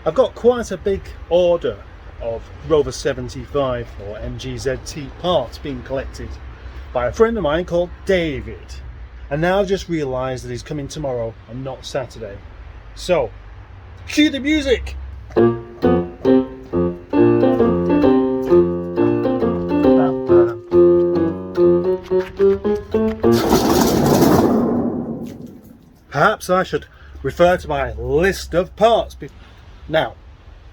I've got quite a big order of Rover 75 or MGZT parts being collected by a friend of mine called David. And now I've just realised that he's coming tomorrow and not Saturday. So, cue the music! Perhaps I should refer to my list of parts. Now,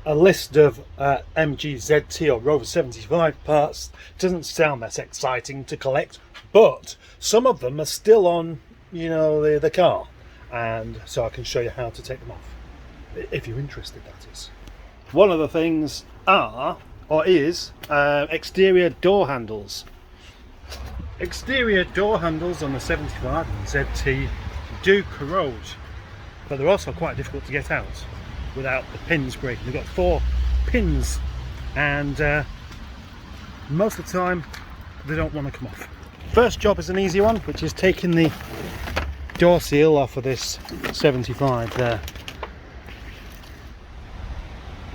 a list of MGZT or Rover 75 parts doesn't sound that exciting to collect, but some of them are still on, the car, and so I can show you how to take them off, if you're interested, that is. One of the things is exterior door handles. Exterior door handles on the 75 and ZT do corrode, but they're also quite difficult to get out without the pins breaking. They've got 4 pins, and most of the time they don't want to come off. First job is an easy one, which is taking the door seal off of this 75 there.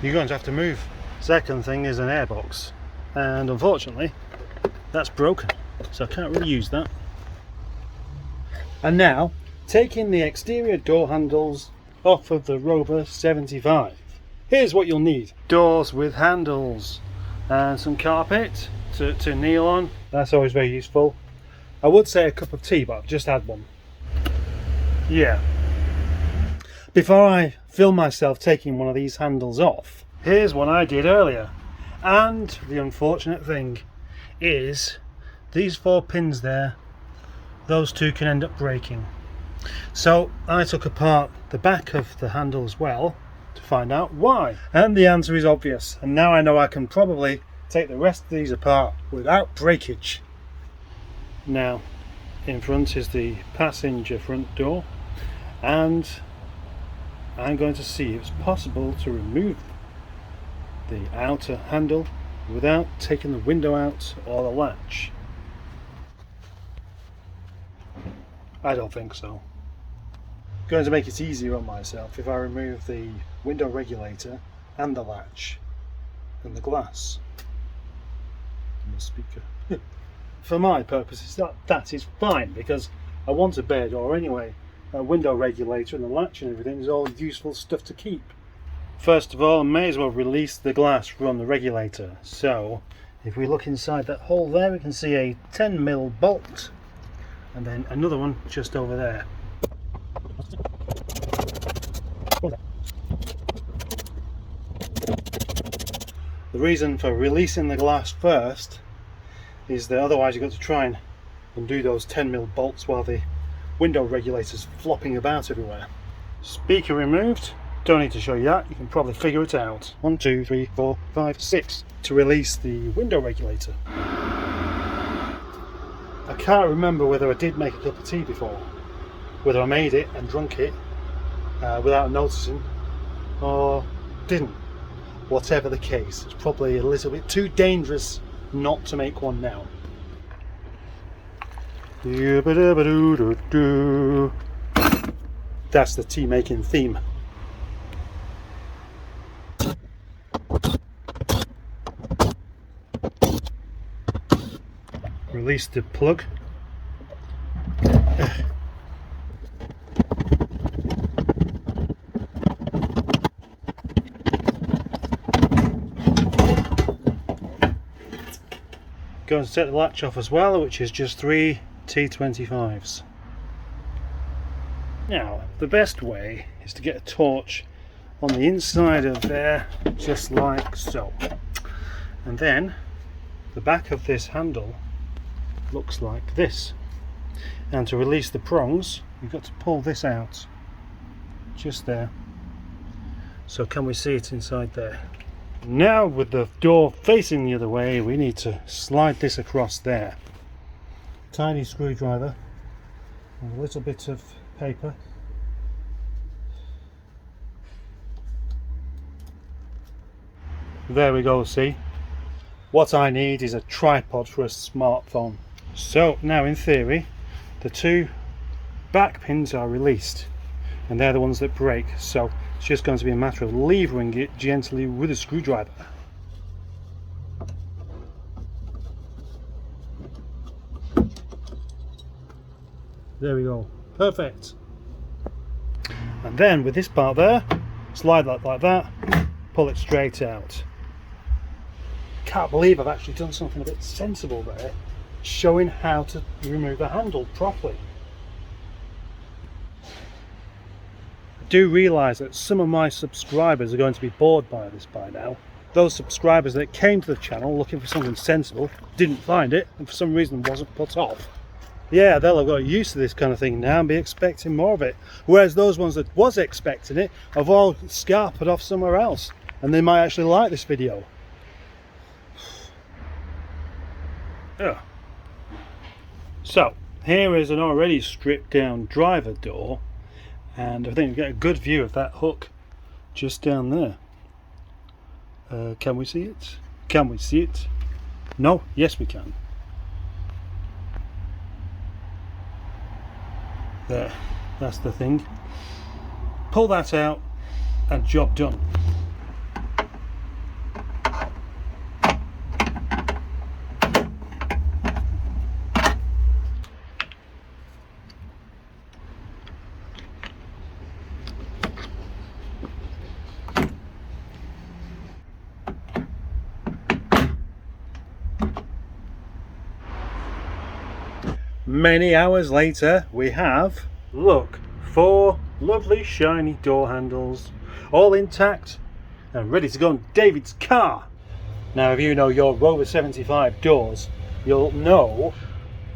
You're going to have to move. Second thing is an airbox, and unfortunately that's broken, so I can't really use that. And now, taking the exterior door handles off of the Rover 75. Here's what you'll need: doors with handles and some carpet to kneel on. That's always very useful. I would say a cup of tea, but I've just had one. Yeah. Before I film myself taking one of these handles off, here's one I did earlier. And the unfortunate thing is these 4 pins there, those 2 can end up breaking. So I took apart the back of the handle as well to find out why, and the answer is obvious, and now I know I can probably take the rest of these apart without breakage. Now, in front is the passenger front door, and I'm going to see if it's possible to remove the outer handle without taking the window out or the latch. I don't think so. Going to make it easier on myself if I remove the window regulator and the latch and the glass and the speaker. For my purposes that is fine, because I want a bare door anyway. A window regulator and the latch and everything is all useful stuff to keep. First of all, I may as well release the glass from the regulator. So if we look inside that hole there, we can see a 10mm bolt and then another one just over there. The reason for releasing the glass first is that otherwise you've got to try and undo those 10mm bolts while the window regulator's flopping about everywhere. Speaker removed. Don't need to show you that, you can probably figure it out. 1, 2, 3, 4, 5, 6 to release the window regulator. I can't remember whether I did make a cup of tea before, whether I made it and drunk it without noticing or didn't. Whatever the case, it's probably a little bit too dangerous not to make one now. That's the tea making theme. Release the plug. Going to take the latch off as well, which is just 3 T25s. Now, the best way is to get a torch on the inside of there, just like so. And then the back of this handle looks like this. And to release the prongs, you've got to pull this out, just there. So can we see it inside there? Now, with the door facing the other way, we need to slide this across there. Tiny screwdriver and a little bit of paper. There we go, see? What I need is a tripod for a smartphone. So now, in theory, the 2 back pins are released and they're the ones that break. So It's just going to be a matter of levering it gently with a screwdriver. There we go, perfect. And then with this part there, slide like that, pull it straight out. Can't believe I've actually done something a bit sensible there, showing how to remove a handle properly. I do realise that some of my subscribers are going to be bored by this by now. Those subscribers that came to the channel looking for something sensible, didn't find it, and for some reason wasn't put off. Yeah, they'll have got used to this kind of thing now and be expecting more of it. Whereas those ones that was expecting it have all scarpered off somewhere else, and they might actually like this video. Yeah. So here is an already stripped down driver door, and I think we get a good view of that hook just down there. Can we see it? Can we see it? No? Yes we can. There, that's the thing. Pull that out and job done. Many hours later, we have, look, 4 lovely shiny door handles, all intact and ready to go on David's car. Now if you know your Rover 75 doors, you'll know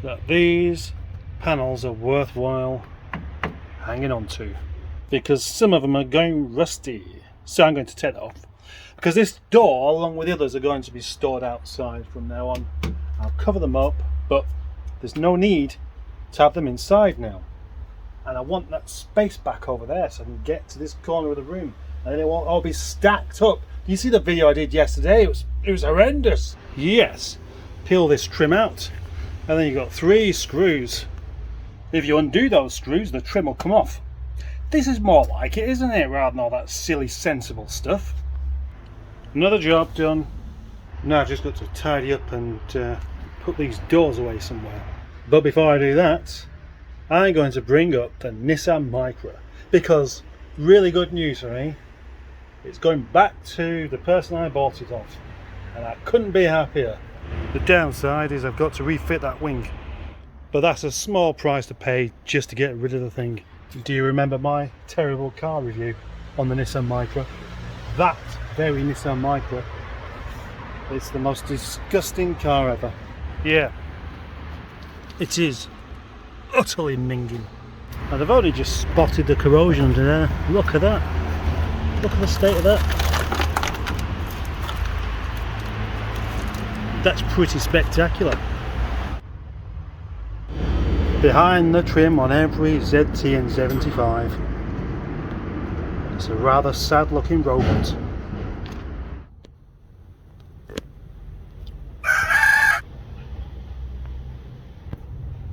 that these panels are worthwhile hanging on to, because some of them are going rusty. So I'm going to take that off, because this door along with the others are going to be stored outside from now on. I'll cover them up, but there's no need to have them inside now, and I want that space back over there so I can get to this corner of the room, and then it won't all be stacked up. You see the video I did yesterday? It was horrendous. Yes, peel this trim out, and then you've got 3 screws. If you undo those screws, the trim will come off. This is more like it, isn't it, rather than all that silly sensible stuff. Another job done. Now I've just got to tidy up and put these doors away somewhere. But before I do that, I'm going to bring up the Nissan Micra, because really good news for me, it's going back to the person I bought it off, and I couldn't be happier. The downside is I've got to refit that wing, but that's a small price to pay just to get rid of the thing. Do you remember my terrible car review on the Nissan Micra? That very Nissan Micra. It's the most disgusting car ever. Yeah, it is utterly minging. And I've only just spotted the corrosion under there. Look at that. Look at the state of that. That's pretty spectacular. Behind the trim on every ZT and 75. It's a rather sad looking robot.